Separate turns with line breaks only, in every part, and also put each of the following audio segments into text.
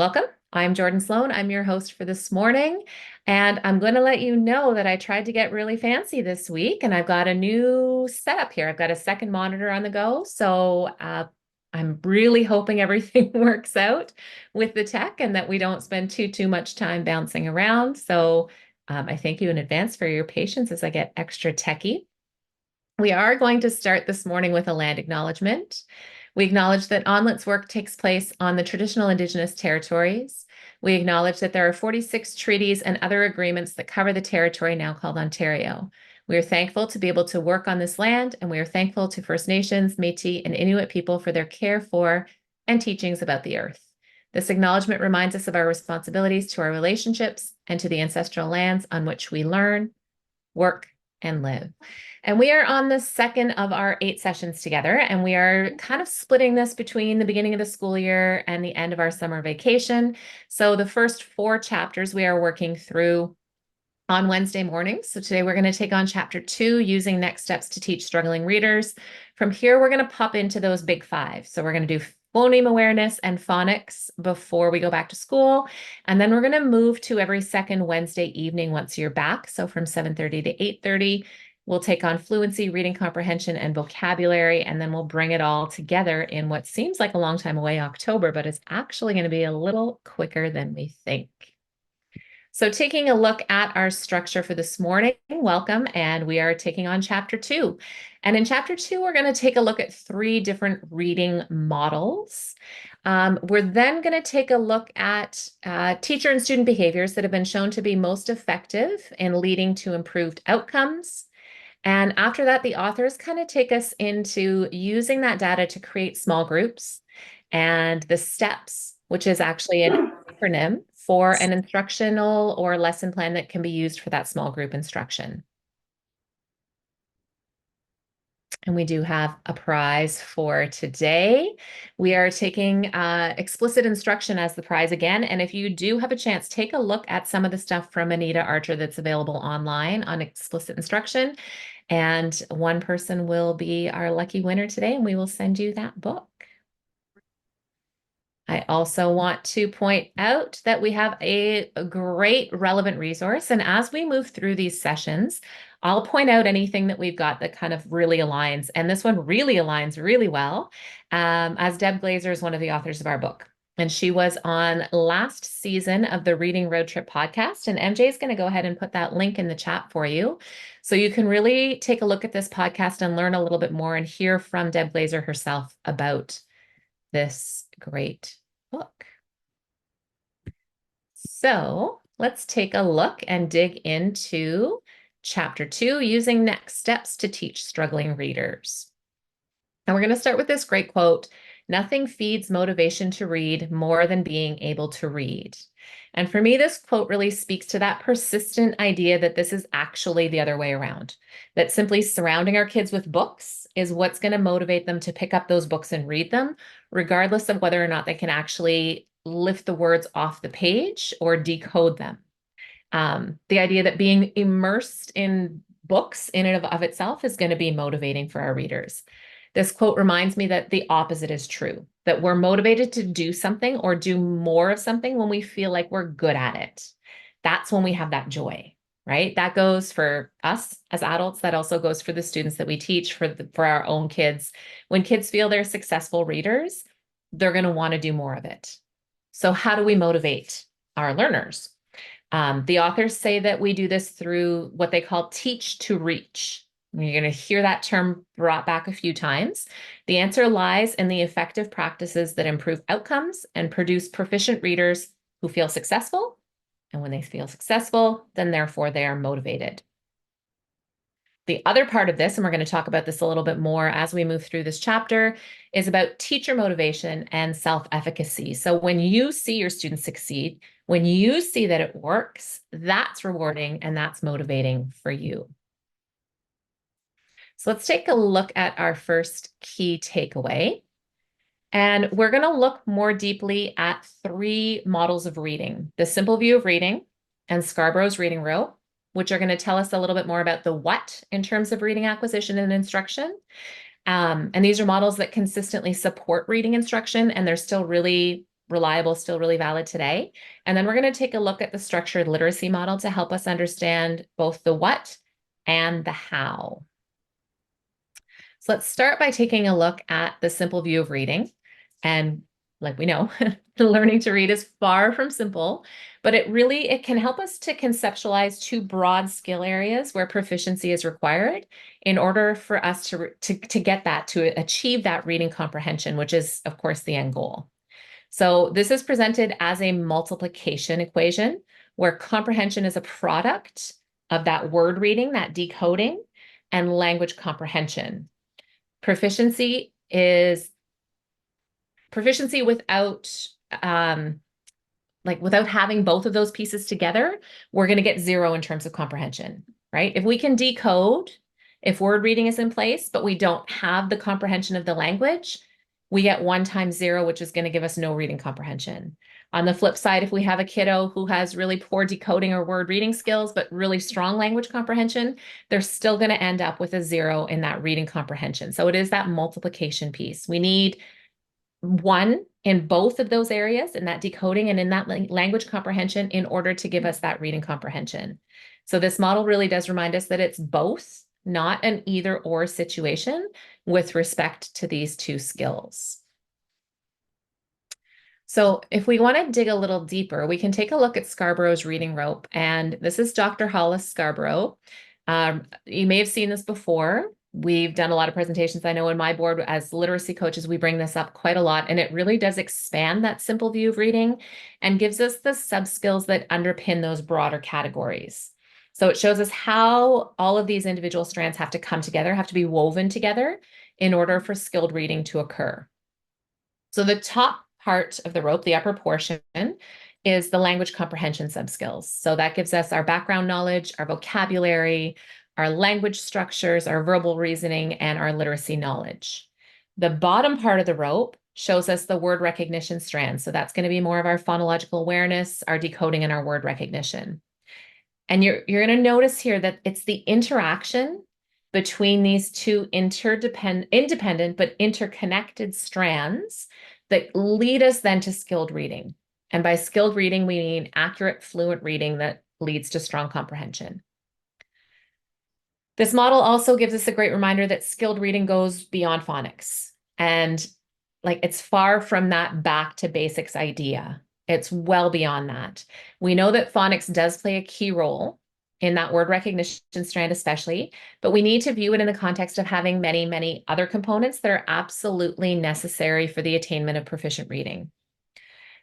Welcome. I'm Jordan Sloan. I'm your host for this morning, and I'm going to let you know that I tried to get really fancy this week, and I've got a new setup here. I've got a second monitor on the go, so I'm really hoping everything works out with the tech and that we don't spend too much time bouncing around. So I thank you in advance for your patience as I get extra techie. We are going to start this morning with a land acknowledgement. We acknowledge that ONLIT's work takes place on the traditional Indigenous territories. We acknowledge that there are 46 treaties and other agreements that cover the territory now called Ontario. We are thankful to be able to work on this land, and we are thankful to First Nations, Métis, and Inuit people for their care for and teachings about the earth. This acknowledgement reminds us of our responsibilities to our relationships and to the ancestral lands on which we learn, work, and live. And we are on the second of our 8 sessions together, and we are kind of splitting this between the beginning of the school year and the end of our summer vacation. So the first 4 chapters we are working through on Wednesday mornings. So today we're going to take on chapter 2, using next steps to teach struggling readers. From here, we're going to pop into those big 5. So we're going to do phoneme awareness and phonics before we go back to school. And then we're going to move to every second Wednesday evening once you're back. So from 7:30 to 8:30, we'll take on fluency, reading comprehension, and vocabulary, and then we'll bring it all together in what seems like a long time away, October, but is actually going to be a little quicker than we think. So taking a look at our structure for this morning, welcome, and we are taking on chapter 2. And in chapter 2, we're going to take a look at 3 different reading models. We're then going to take a look at teacher and student behaviors that have been shown to be most effective in leading to improved outcomes. And after that, the authors kind of take us into using that data to create small groups and the steps, which is actually an acronym for an instructional or lesson plan that can be used for that small group instruction. And we do have a prize for today. We are taking explicit instruction as the prize again. And if you do have a chance, take a look at some of the stuff from Anita Archer that's available online on explicit instruction. And one person will be our lucky winner today, and we will send you that book. I also want to point out that we have a great relevant resource. And as we move through these sessions, I'll point out anything that we've got that kind of really aligns. And this one really aligns really well, as Deb Glaser is one of the authors of our book. And she was on last season of the Reading Road Trip podcast. And MJ is going to go ahead and put that link in the chat for you. So you can really take a look at this podcast and learn a little bit more and hear from Deb Glaser herself about this great book. So let's take a look and dig into chapter 2, using next steps to teach struggling readers. And we're going to start with this great quote: "Nothing feeds motivation to read more than being able to read." And for me, this quote really speaks to that persistent idea that this is actually the other way around, that simply surrounding our kids with books is what's going to motivate them to pick up those books and read them, regardless of whether or not they can actually lift the words off the page or decode them. The idea that being immersed in books in and of itself is going to be motivating for our readers. This quote reminds me that the opposite is true, that we're motivated to do something or do more of something when we feel like we're good at it. That's when we have that joy, right? That goes for us as adults. That also goes for the students that we teach, for our own kids. When kids feel they're successful readers, they're going to want to do more of it. So how do we motivate our learners? The authors say that we do this through what they call teach to reach. You're going to hear that term brought back a few times. The answer lies in the effective practices that improve outcomes and produce proficient readers who feel successful. And when they feel successful, then therefore they are motivated. The other part of this, and we're going to talk about this a little bit more as we move through this chapter, is about teacher motivation and self-efficacy. So when you see your students succeed, when you see that it works, that's rewarding and that's motivating for you. So let's take a look at our first key takeaway. And we're going to look more deeply at 3 models of reading: the simple view of reading and Scarborough's reading row, which are going to tell us a little bit more about the what in terms of reading acquisition and instruction. And these are models that consistently support reading instruction, and they're still really reliable, still really valid today. And then we're going to take a look at the structured literacy model to help us understand both the what and the how. So let's start by taking a look at the simple view of reading. And like we know, the learning to read is far from simple, but it can help us to conceptualize two broad skill areas where proficiency is required in order for us to get that, to achieve that reading comprehension, which is, of course, the end goal. So this is presented as a multiplication equation where comprehension is a product of that word reading, that decoding, and language comprehension. Proficiency is proficiency without without having both of those pieces together, we're going to get 0 in terms of comprehension, right? If we can decode, if word reading is in place, but we don't have the comprehension of the language, we get 1 times 0, which is going to give us no reading comprehension. On the flip side, if we have a kiddo who has really poor decoding or word reading skills, but really strong language comprehension, they're still going to end up with a 0 in that reading comprehension. So it is that multiplication piece. We need 1 in both of those areas, in that decoding and in that language comprehension, in order to give us that reading comprehension. So this model really does remind us that it's both, not an either or situation with respect to these two skills. So if we want to dig a little deeper, we can take a look at Scarborough's reading rope. And this is Dr. Hollis Scarborough. You may have seen this before. We've done a lot of presentations. I know in my board as literacy coaches, we bring this up quite a lot, and it really does expand that simple view of reading and gives us the sub-skills that underpin those broader categories. So it shows us how all of these individual strands have to come together, have to be woven together in order for skilled reading to occur. So the top part of the rope, the upper portion, is the language comprehension subskills. So that gives us our background knowledge, our vocabulary, our language structures, our verbal reasoning, and our literacy knowledge. The bottom part of the rope shows us the word recognition strand. So that's going to be more of our phonological awareness, our decoding, and our word recognition. And you're going to notice here that it's the interaction between these two independent but interconnected strands that lead us then to skilled reading. And by skilled reading, we mean accurate, fluent reading that leads to strong comprehension. This model also gives us a great reminder that skilled reading goes beyond phonics. And it's far from that back to basics idea. It's well beyond that. We know that phonics does play a key role in that word recognition strand especially, but we need to view it in the context of having many, many other components that are absolutely necessary for the attainment of proficient reading.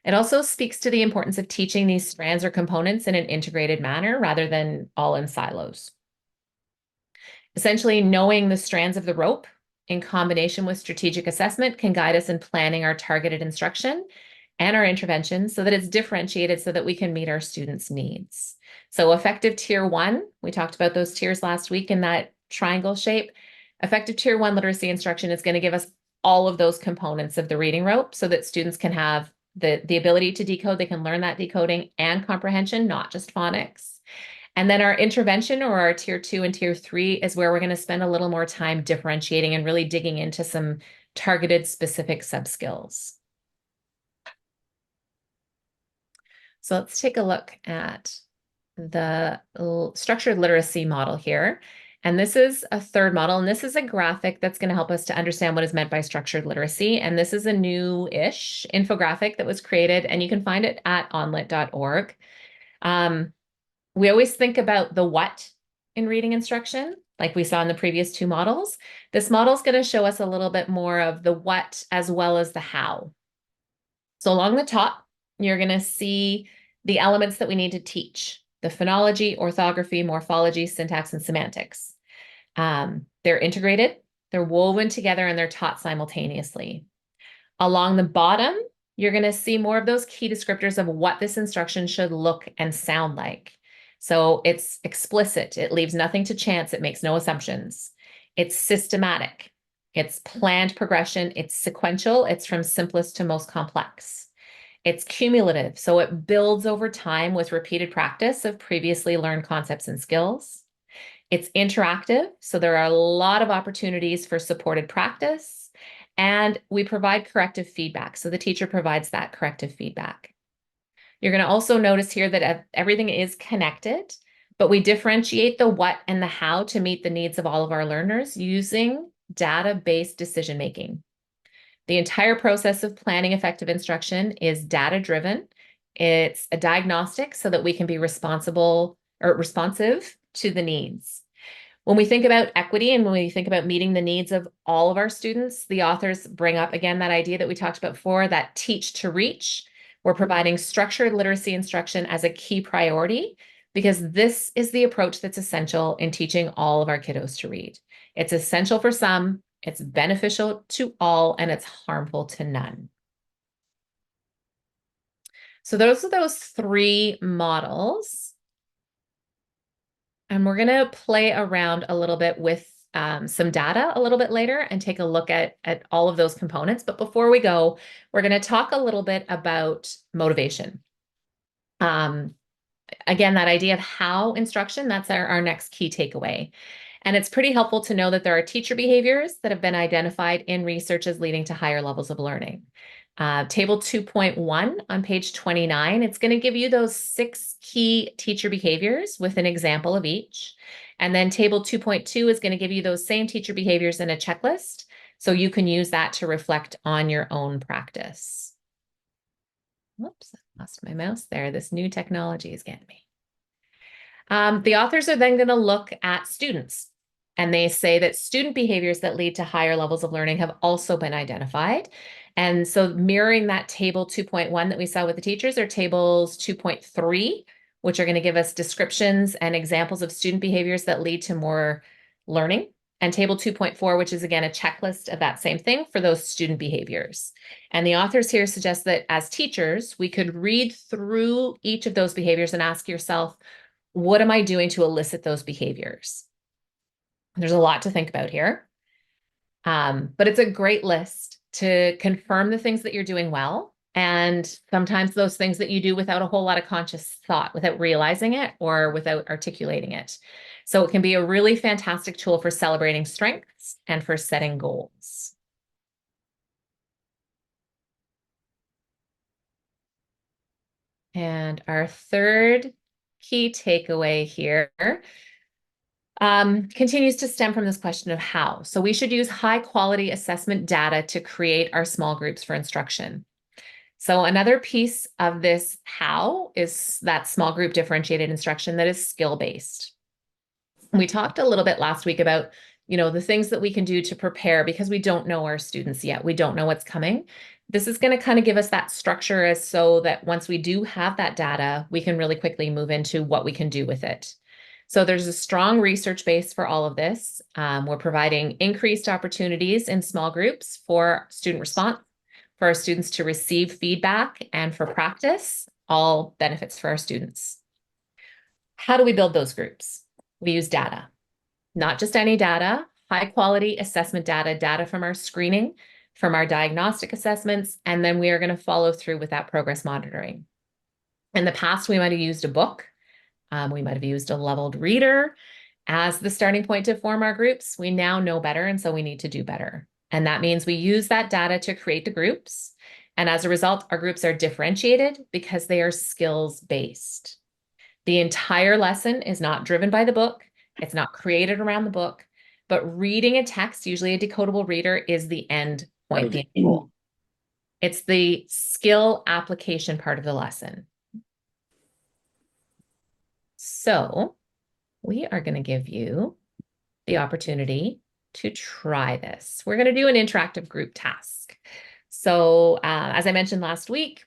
It also speaks to the importance of teaching these strands or components in an integrated manner rather than all in silos. Essentially, knowing the strands of the rope in combination with strategic assessment can guide us in planning our targeted instruction and our interventions so that it's differentiated so that we can meet our students' needs. So effective tier 1, we talked about those tiers last week in that triangle shape. Effective tier 1 literacy instruction is going to give us all of those components of the reading rope so that students can have the ability to decode, they can learn that decoding and comprehension, not just phonics. And then our intervention, or our tier 2 and tier 3, is where we're going to spend a little more time differentiating and really digging into some targeted specific subskills. So let's take a look at the structured literacy model here. And this is a third model, and this is a graphic that's going to help us to understand what is meant by structured literacy. And this is a new-ish infographic that was created, and you can find it at ONlit.org. We always think about the what in reading instruction, like we saw in the previous two models. This model is going to show us a little bit more of the what as well as the how. So along the top, you're going to see the elements that we need to teach: the phonology, orthography, morphology, syntax, and semantics. They're integrated, they're woven together, and they're taught simultaneously. Along the bottom, you're going to see more of those key descriptors of what this instruction should look and sound like. So it's explicit, it leaves nothing to chance, it makes no assumptions. It's systematic, it's planned progression, it's sequential, it's from simplest to most complex. It's cumulative, so it builds over time with repeated practice of previously learned concepts and skills. It's interactive, so there are a lot of opportunities for supported practice. and we provide corrective feedback. So the teacher provides that corrective feedback. You're going to also notice here that everything is connected, but we differentiate the what and the how to meet the needs of all of our learners using data-based decision making. The entire process of planning effective instruction is data-driven. It's a diagnostic so that we can be responsive to the needs. When we think about equity and when we think about meeting the needs of all of our students, the authors bring up again that idea that we talked about before, that teach to reach. We're providing structured literacy instruction as a key priority because this is the approach that's essential in teaching all of our kiddos to read. It's essential for some, it's beneficial to all, and it's harmful to none. So those are those three models. And we're going to play around a little bit with some data a little bit later and take a look at all of those components. But before we go, we're going to talk a little bit about motivation. Again, that idea of how instruction, that's our next key takeaway. And it's pretty helpful to know that there are teacher behaviors that have been identified in research as leading to higher levels of learning. Table 2.1 on page 29, it's going to give you those 6 key teacher behaviors with an example of each. And then table 2.2 is going to give you those same teacher behaviors in a checklist, so you can use that to reflect on your own practice. Whoops, I lost my mouse there. This new technology is getting me. The authors are then going to look at students, and they say that student behaviors that lead to higher levels of learning have also been identified. And so mirroring that table 2.1 that we saw with the teachers are tables 2.3, which are going to give us descriptions and examples of student behaviors that lead to more learning, and table 2.4, which is again a checklist of that same thing for those student behaviors. And the authors here suggest that as teachers, we could read through each of those behaviors and ask yourself, what am I doing to elicit those behaviors? There's a lot to think about here, but it's a great list to confirm the things that you're doing well, and sometimes those things that you do without a whole lot of conscious thought, without realizing it or without articulating it. So it can be a really fantastic tool for celebrating strengths and for setting goals. And our third key takeaway here continues to stem from this question of how. So we should use high quality assessment data to create our small groups for instruction. So another piece of this how is that small group differentiated instruction that is skill-based. We talked a little bit last week about, the things that we can do to prepare because we don't know our students yet. We don't know what's coming. This is going to kind of give us that structure as so that once we do have that data, we can really quickly move into what we can do with it. So there's a strong research base for all of this. We're providing increased opportunities in small groups for student response, for our students to receive feedback, and for practice, all benefits for our students. How do we build those groups? We use data, not just any data, high quality assessment data from our screening, from our diagnostic assessments, and then we are going to follow through with that progress monitoring. In the past, we might have used a book. We might have used a leveled reader as the starting point to form our groups. We now know better, and so we need to do better. And that means we use that data to create the groups. And as a result, our groups are differentiated because they are skills-based. The entire lesson is not driven by the book. It's not created around the book, but reading a text, usually a decodable reader, is the end point, the end goal. It's the skill application part of the lesson. So we are going to give you the opportunity to try this. We're going to do an interactive group task. So as I mentioned last week,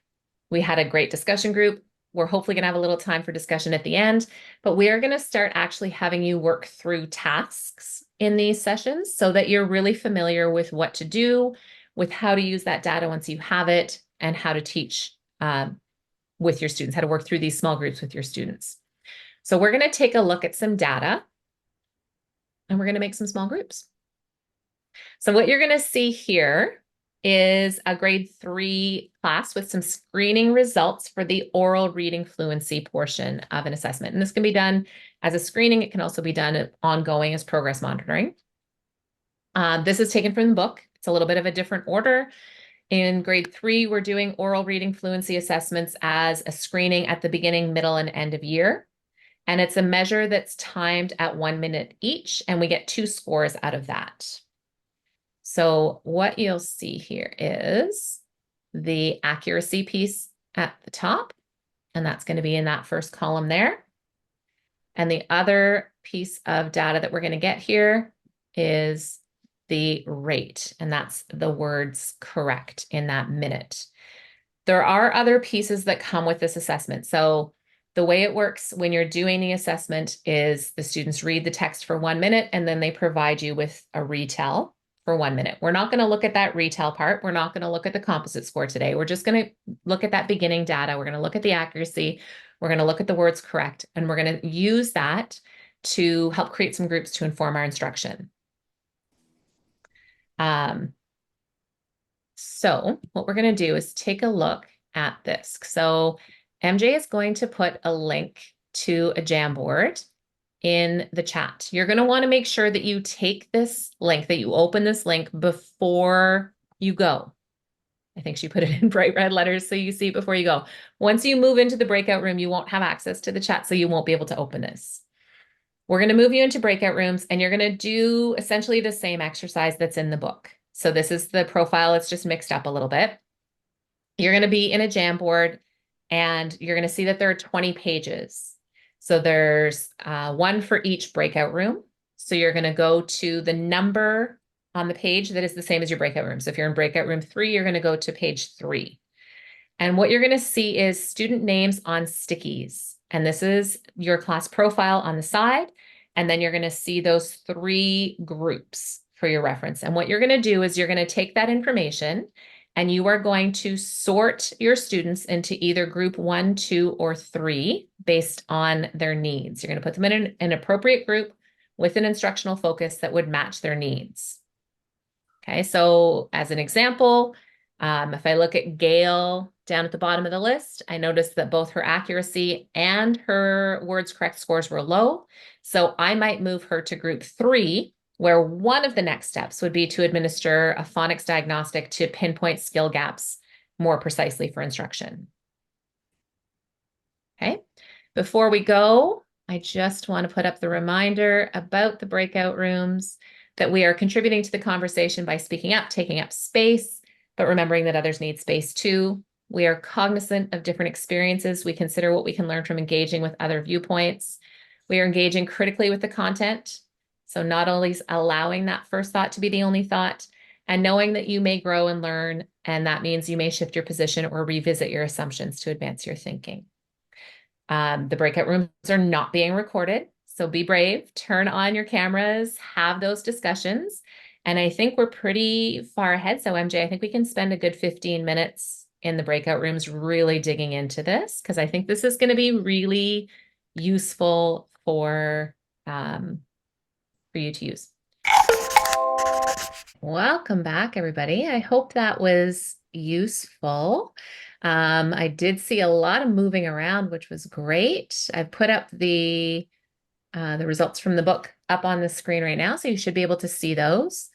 we had a great discussion group. We're hopefully going to have a little time for discussion at the end, but we are going to start actually having you work through tasks in these sessions so that you're really familiar with what to do, with how to use that data once you have it, and how to teach with your students, how to work through these small groups with your students. So we're going to take a look at some data, and we're going to make some small groups. So what you're going to see here is a grade 3 class with some screening results for the oral reading fluency portion of an assessment. And this can be done as a screening. It can also be done ongoing as progress monitoring. This is taken from the book, It's a little bit of a different order. In grade 3, we're doing oral reading fluency assessments as a screening at the beginning, middle, and end of year. And it's a measure that's timed at 1 minute each, and we get 2 scores out of that. So what you'll see here is the accuracy piece at the top, and that's going to be in that first column there. And the other piece of data that we're going to get here is the rate, and that's the words correct in that minute. There are other pieces that come with this assessment. So the way it works when you're doing the assessment is the students read the text for 1 minute, and then they provide you with a retell for 1 minute. We're not going to look at that retell part. We're not going to look at the composite score today. We're just going to look at that beginning data. We're going to look at the accuracy. We're going to look at the words correct, and we're going to use that to help create some groups to inform our instruction. So what we're going to do is take a look at this. So MJ is going to put a link to a Jamboard in the chat. You're going to want to make sure that you take this link, that you open this link before you go. I think she put it in bright red letters so you see it before you go. Once you move into the breakout room, you won't have access to the chat, so you won't be able to open this. We're going to move you into breakout rooms, and you're going to do essentially the same exercise that's in the book. So this is the profile. It's just mixed up a little bit. You're going to be in a Jamboard, and you're going to see that there are 20 pages. So there's one for each breakout room. So you're going to go to the number on the page that is the same as your breakout room. So if you're in breakout room 3, you're going to go to page 3. And what you're going to see is student names on stickies. And this is your class profile on the side. And then you're going to see those 3 groups for your reference. And what you're going to do is you're going to take that information and you are going to sort your students into either group 1, 2, or 3 based on their needs. You're going to put them in an appropriate group with an instructional focus that would match their needs. Okay, so as an example, if I look at Gail down at the bottom of the list, I noticed that both her accuracy and her words correct scores were low. So I might move her to group 3, where one of the next steps would be to administer a phonics diagnostic to pinpoint skill gaps more precisely for instruction. Okay, before we go, I just want to put up the reminder about the breakout rooms, that we are contributing to the conversation by speaking up, taking up space, but remembering that others need space too. We are cognizant of different experiences. We consider what we can learn from engaging with other viewpoints. We are engaging critically with the content. So not only allowing that first thought to be the only thought, and knowing that you may grow and learn, and that means you may shift your position or revisit your assumptions to advance your thinking. The breakout rooms are not being recorded, so be brave, turn on your cameras, have those discussions. And I think we're pretty far ahead. So MJ, I think we can spend a good 15 minutes in the breakout rooms really digging into this, because I think this is going to be really useful for you to use. Welcome back, everybody. I hope that was useful. I did see a lot of moving around, which was great. I've put up the results from the book up on the screen right now, so you should be able to see those.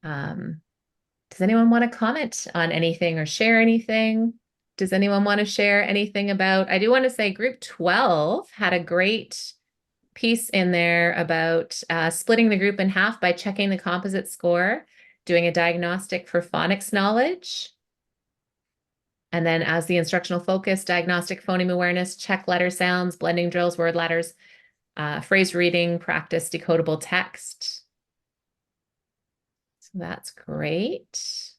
Does anyone want to comment on anything or share anything? Does anyone want to share anything about, I do want to say group 12 had a great piece in there about splitting the group in half by checking the composite score, doing a diagnostic for phonics knowledge. And then as the instructional focus, diagnostic phoneme awareness, check letter sounds, blending drills, word letters, phrase reading, practice decodable text. So that's great.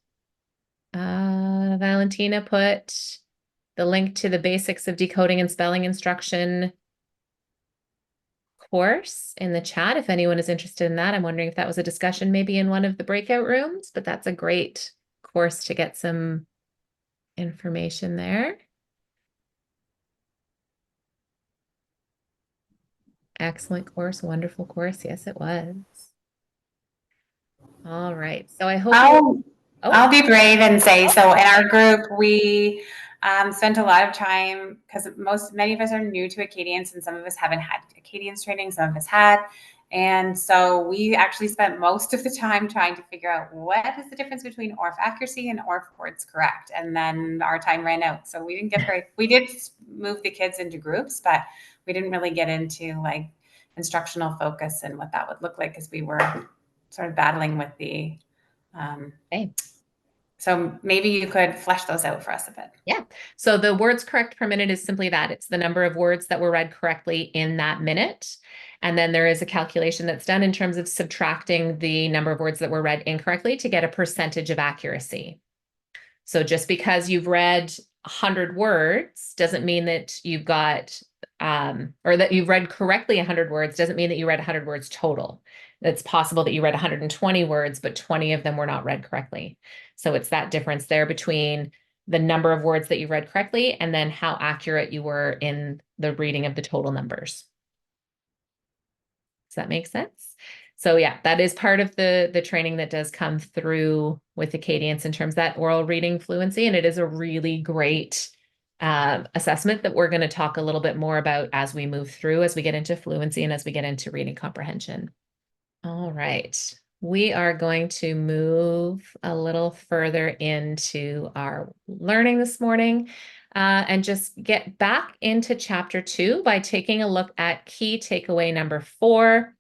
Valentina put the link to the basics of decoding and spelling instruction course in the chat if anyone is interested in that. I'm wondering if that was a discussion maybe in one of the breakout rooms, but that's a great course to get some information there. Excellent course, wonderful course. Yes, it was. All right. So I hope
I'll be brave and say, so in our group, we spent a lot of time, because many of us are new to Acadians and some of us haven't had Acadians training, some of us had. And so we actually spent most of the time trying to figure out what is the difference between ORF accuracy and ORF words correct. And then our time ran out. So we didn't get we did move the kids into groups, but we didn't really get into like instructional focus and what that would look like because we were sort of battling with the,
Okay.
so maybe you could flesh those out for us a bit.
Yeah. So the words correct per minute is simply that. It's the number of words that were read correctly in that minute. And then there is a calculation that's done in terms of subtracting the number of words that were read incorrectly to get a percentage of accuracy. So just because you've read 100 words doesn't mean that you've got, or that you've read correctly 100 words doesn't mean that you read 100 words total. It's possible that you read 120 words, but 20 of them were not read correctly. So it's that difference there between the number of words that you read correctly and then how accurate you were in the reading of the total numbers. Does that make sense? So yeah, that is part of the training that does come through with Acadience in terms of that oral reading fluency. And it is a really great assessment that we're going to talk a little bit more about as we move through, as we get into fluency and as we get into reading comprehension. All right. We are going to move a little further into our learning this morning and just get back into chapter 2 by taking a look at key takeaway number 4.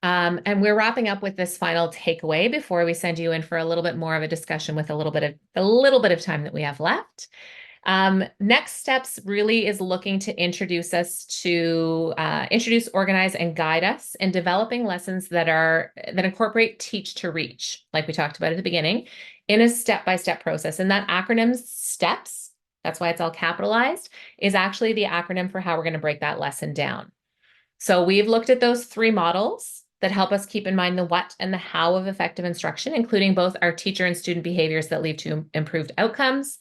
And we're wrapping up with this final takeaway before we send you in for a little bit more of a discussion with a little bit of time that we have left. Next steps really is looking to introduce us to introduce, organize, and guide us in developing lessons that incorporate teach to reach, like we talked about at the beginning, in a step-by-step process. And that acronym STEPS, that's why it's all capitalized, is actually the acronym for how we're going to break that lesson down. So we've looked at those 3 models that help us keep in mind the what and the how of effective instruction, including both our teacher and student behaviors that lead to improved outcomes.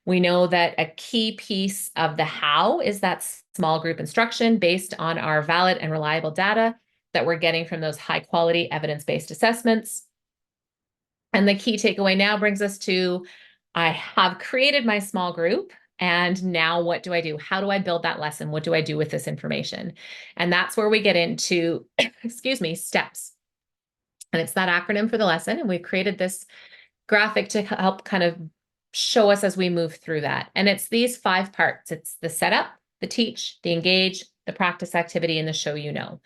We know that a key piece of the how is that small group instruction based on our valid and reliable data that we're getting from those high quality evidence-based assessments. And the key takeaway now brings us to, I have created my small group. And now what do I do? How do I build that lesson? What do I do with this information? And that's where we get into, excuse me, steps. And it's that acronym for the lesson. And we've created this graphic to help kind of show us as we move through that. And it's these 5 parts. It's the setup, the teach, the engage, the practice activity, and the show you know.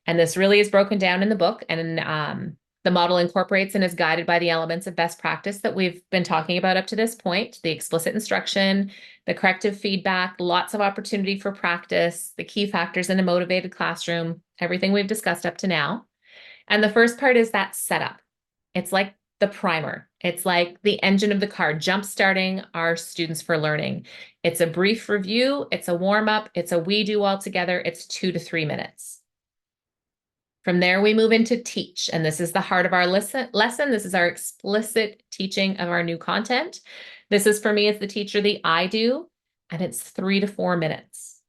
And this really is broken down in the book. And the model incorporates and is guided by the elements of best practice that we've been talking about up to this point, the explicit instruction, the corrective feedback, lots of opportunity for practice, the key factors in a motivated classroom, everything we've discussed up to now. And the first part is that setup. It's like the primer. It's like the engine of the car, jump-starting our students for learning. It's a brief review. It's a warm-up. It's a we do all together. It's 2 to 3 minutes. From there, we move into teach, and this is the heart of our lesson. This is our explicit teaching of our new content. This is, for me, as the teacher, the I do, and it's 3 to 4 minutes.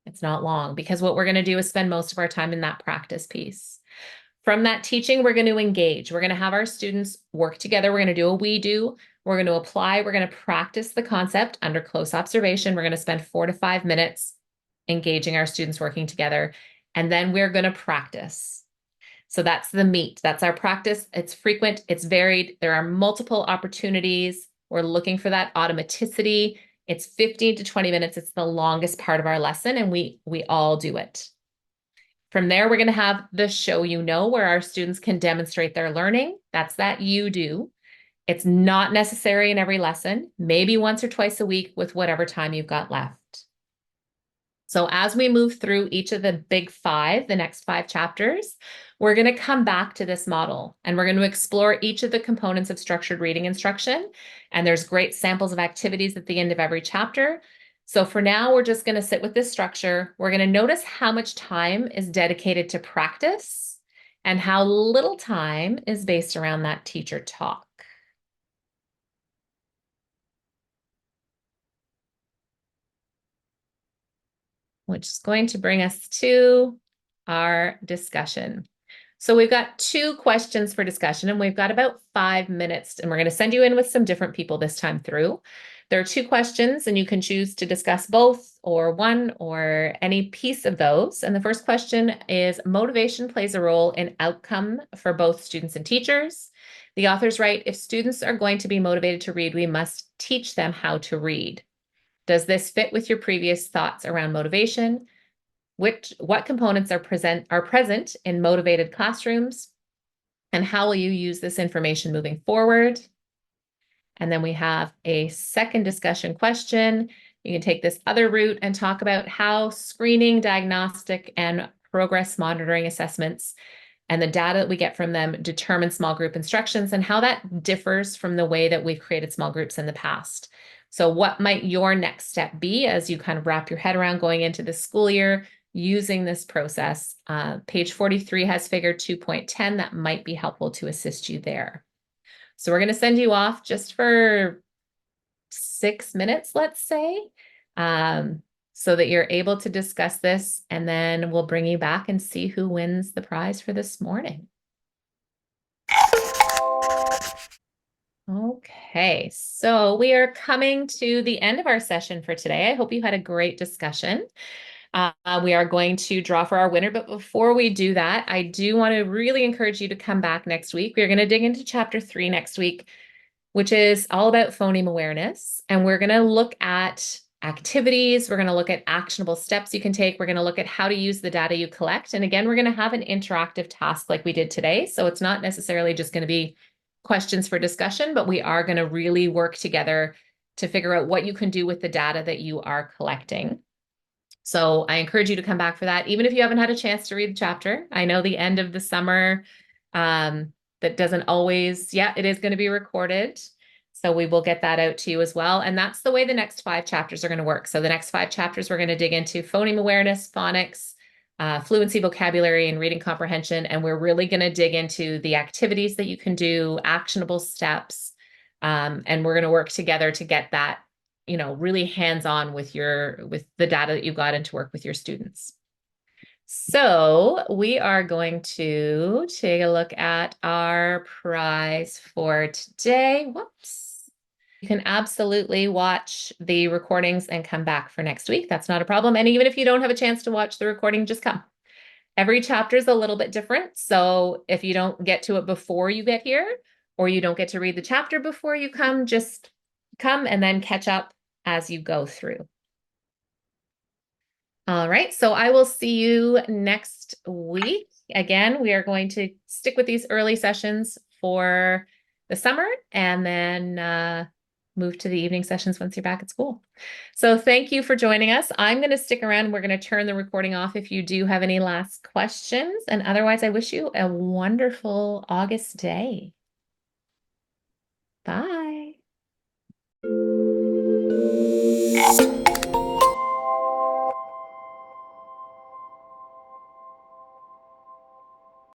It's not long, because what we're going to do is spend most of our time in that practice piece. From that teaching, we're going to engage. We're going to have our students work together. We're going to do a we do. We're going to apply. We're going to practice the concept under close observation. We're going to spend 4 to 5 minutes engaging our students working together. And then we're going to practice. So that's the meat. That's our practice. It's frequent. It's varied. There are multiple opportunities. We're looking for that automaticity. It's 15 to 20 minutes. It's the longest part of our lesson, and we all do it. From there, we're going to have the show you know, where our students can demonstrate their learning. That's that you do. It's not necessary in every lesson, maybe once or twice a week with whatever time you've got left. So as we move through each of the big 5, the next 5 chapters, we're going to come back to this model and we're going to explore each of the components of structured reading instruction. And there's great samples of activities at the end of every chapter. So for now, we're just going to sit with this structure. We're going to notice how much time is dedicated to practice and how little time is based around that teacher talk. Which is going to bring us to our discussion. So we've got 2 questions for discussion, and we've got about 5 minutes, and we're going to send you in with some different people this time through. There are 2 questions, and you can choose to discuss both or one or any piece of those. And the first question is motivation plays a role in outcome for both students and teachers. The authors write, if students are going to be motivated to read, we must teach them how to read. Does this fit with your previous thoughts around motivation? What components are present in motivated classrooms, and how will you use this information moving forward? And then we have a second discussion question. You can take this other route and talk about how screening, diagnostic, and progress monitoring assessments and the data that we get from them determine small group instructions and how that differs from the way that we've created small groups in the past. So what might your next step be as you kind of wrap your head around going into the school year using this process? Page 43 has figure 2.10 that might be helpful to assist you there. So we're going to send you off just for 6 minutes, let's say, so that you're able to discuss this, and then we'll bring you back and see who wins the prize for this morning. Okay, so we are coming to the end of our session for today. I hope you had a great discussion. We are going to draw for our winner, but before we do that, I do want to really encourage you to come back next week. We're going to dig into chapter 3 next week, which is all about phoneme awareness. And we're going to look at activities. We're going to look at actionable steps you can take. We're going to look at how to use the data you collect. And again, we're going to have an interactive task like we did today. So it's not necessarily just going to be questions for discussion, but we are going to really work together to figure out what you can do with the data that you are collecting. So I encourage you to come back for that, even if you haven't had a chance to read the chapter. I know the end of the summer, that doesn't always, yeah, it is going to be recorded. So we will get that out to you as well. And that's the way the next 5 chapters are going to work. So the next 5 chapters, we're going to dig into phoneme awareness, phonics, fluency, vocabulary, and reading comprehension. And we're really going to dig into the activities that you can do, actionable steps. And we're going to work together to get that, really hands-on with the data that you got and to work with your students. So we are going to take a look at our prize for today. Whoops. You can absolutely watch the recordings and come back for next week. That's not a problem. And even if you don't have a chance to watch the recording, just come. Every chapter is a little bit different. So if you don't get to it before you get here, or you don't get to read the chapter before you come, just come and then catch up as you go through. All right, so I will see you next week. Again, we are going to stick with these early sessions for the summer and then move to the evening sessions once you're back at school. So thank you for joining us. I'm going to stick around. We're going to turn the recording off if you do have any last questions. And otherwise, I wish you a wonderful August day. Bye.